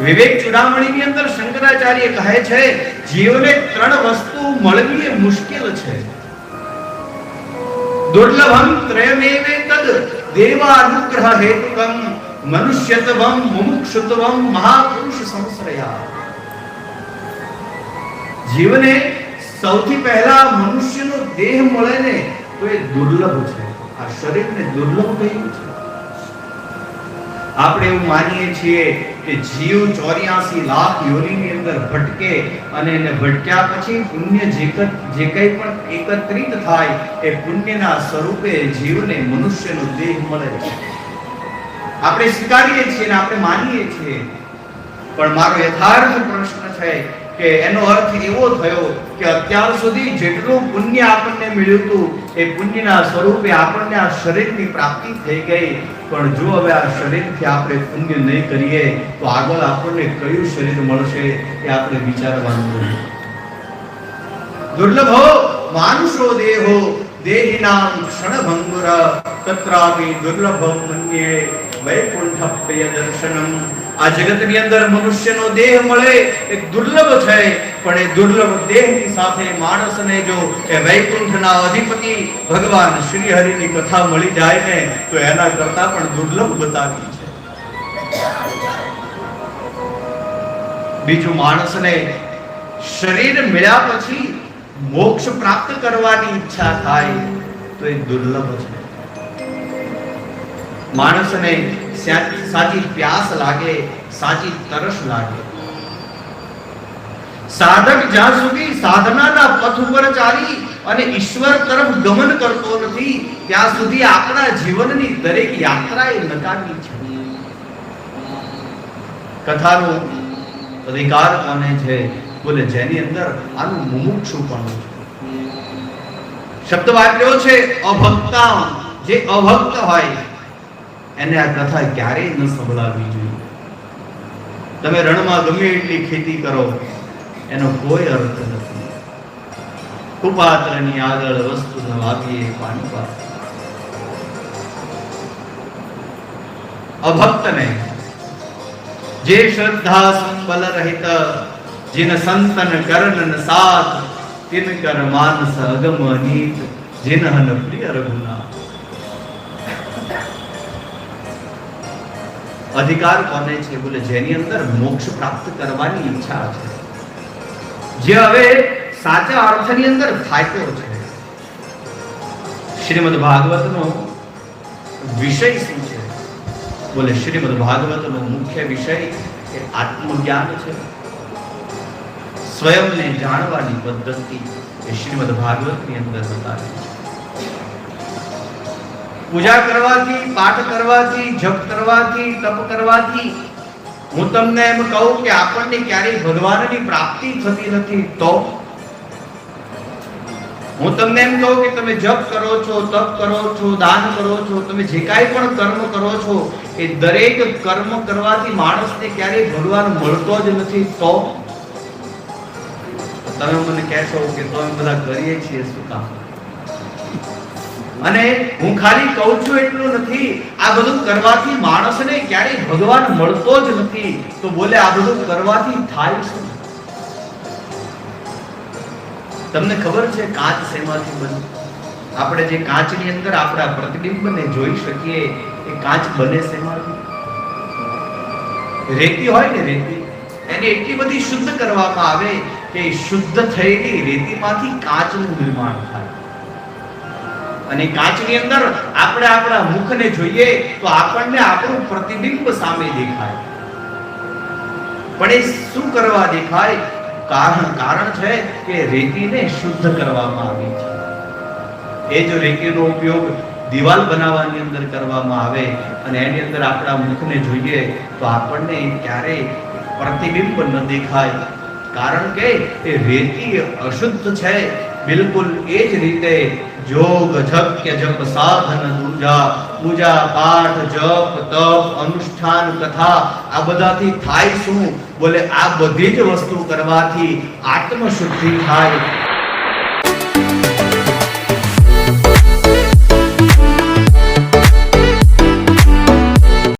વિવેક ચૂડામણીની અંદર શંકરાચાર્ય કહે છે જીવને ત્રણ વસ્તુ મળવી એ મુશ્કેલ છે. દુર્લભમ ત્રયમેવ તદ દેવાનુગ્રહ હેતુકમ મનુષ્યત્વમ મુમુક્ષુત્વમ મહાપુરુષ સંશ્રયા. જીવને સૌથી પહેલા મનુષ્યનો દેહ મળે ને તો એ દુર્લભ છે. આ શરીરને દુર્લભ કહ્યું છે. આપણે એવું માનીએ છીએ કે જીવ 84 લાખ યોનિની અંદર ભટકે અને એને ભટક્યા પછી પુણ્ય જે કંઈ પણ એકત્રિત થાય એ પુણ્યના સ્વરૂપે જીવને મનુષ્યનો દેહ મળે છે. આપણે સ્વીકારીએ છીએ અને આપણે માનીએ છીએ. પણ મારો યથાર્થ પ્રશ્ન છે કે એનો અર્થ એવો થયો કે અત્યાર સુધી જેટલું પુણ્ય આપણને મળ્યું હતું એ પુણ્યના સ્વરૂપે આપણને આ શરીરની પ્રાપ્તિ થઈ ગઈ. પણ જો હવે આ શરીરથી આપણે પુણ્ય નહીં કરીએ તો આગળ આપણને કયું શરીર મળશે એ આપણે વિચારવાનું છે. દુર્લભો માનુષો દેહો દેહિનામ ક્ષણભંગુર તત્રાપી દુર્લભમ મન્યે વૈકુંઠ પ્રિય દર્શનમ. આ જગતની અંદર મનુષ્યનો દેહ મળે એ દુર્લભ છે. પણ એ દુર્લભ દેહની સાથે માણસને જો એ વૈકુંઠના અધિપતિ ભગવાન શ્રી હરિની કથા મળી જાય ને તો એના કરતા પણ દુર્લભ બતાવી છે. બીજું, માણસને શરીર મળ્યા પછી મોક્ષ પ્રાપ્ત કરવાની ઈચ્છા થાય તો એ દુર્લભ છે. માણસને સાચી પ્યાસ લાગે, સાચી તરસ લાગે. સાધક જ્યાં સુધી સાધનાના પથ ઉપર ચાલી અને ઈશ્વર તરફ ગમન કરતો નથી ત્યાં સુધી આપણા જીવનની દરેક યાત્રા એ નકામી છે. કથાનો અધિકાર કોને છે? બોલે જેની અંદર આનું મુમુક્ષુપણું છે. શબ્દ વાપર્યો છે અભક્તા. જે અભક્ત હોય એને આ કથા ક્યારેય ન સંભળાવવી જોઈએ. તમે રણમાં ગમે એટલી ખેતી કરો એનો કોઈ અર્થ નથી. કુપાત્રની આગળ વસ્તુ ન વાવીએ પાણી પાસ. અભક્તને જે શ્રદ્ધા સંબલ રહિત जिन संतन करन साथ तिन कर मानस अगम अनीत जिनहन प्रिय रघुनाथ. अधिकार कोने છે? બોલે જેની અંદર મોક્ષ પ્રાપ્ત કરવાની ઈચ્છા છે, જે હવે સાચા અર્થની અંદર થાક્યો છે. શ્રીમદ ભાગવતનો વિષય શું છે? બોલે શ્રીમદ ભાગવતનો મુખ્ય વિષય એ આત્મજ્ઞાન છે. સ્વયંને જાણવાની પદ્ધતિ એ શ્રીમદ ભાગવતની અંદર બતાવી છે. પૂજા કરવાથી, પાઠ કરવાથી, જપ કરવાથી, તપ કરવાથી હું તમને એમ કહું કે આપણને ક્યારેય ભગવાનની પ્રાપ્તિ થતી નથી. તો હું તમને એમ કહું કે તમે જપ કરો છો, તપ કરો છો, દાન કરો છો, તમે જે કાંઈ પણ કર્મ કરો છો એ દરેક કર્મ કરવાથી માણસને ક્યારેય ભગવાન મળતો જ નથી. તો તમે મને કહેશો કે તો અમે બધા કરીએ છીએ શું કામ? અને હું ખાલી કહું છું એટલું નથી, આ બધું કરવાથી માણસને ક્યારેય ભગવાન મળતો જ નથી. તો બોલે આ બધું કરવાથી થાય શું? તમને ખબર છે કાચ શેમાંથી બને? આપણે જે કાચની અંદર આપણા પ્રતિબિંબને જોઈ શકીએ એ કાચ બને શેમાંથી? રેતી હોય ને, રેતી એને એટલી બધી શુદ્ધ કરવામાં આવે કે શુદ્ધ થયેલી રેતીમાંથી કાચનું નિર્માણ થાય. અને કાચની અંદર આપણે આપણા મુખને જોઈએ તો આપણને આપણું પ્રતિબિંબ સામે દેખાય. પણ એ શું કરવા દેખાય? કારણ છે કે રેતીને શુદ્ધ કરવામાં આવી છે. એ જો રેતીનો ઉપયોગ દિવાલ બનાવવાની અંદર કરવામાં આવે અને એની અંદર આપણા મુખને જોઈએ તો આપણને ક્યારેય પ્રતિબિંબ ન દેખાય. કારણ કે એ રેતી અશુદ્ધ છે. બિલકુલ એ જ રીતે જોગ જપ્ય જપ સાધન દૂજા પૂજા પાઠ જપ તપ અનુષ્ઠાન કથા આ બધાથી થાય શું? બોલે આ બધી જ વસ્તુ કરવાથી આત્મ શુદ્ધિ થાય.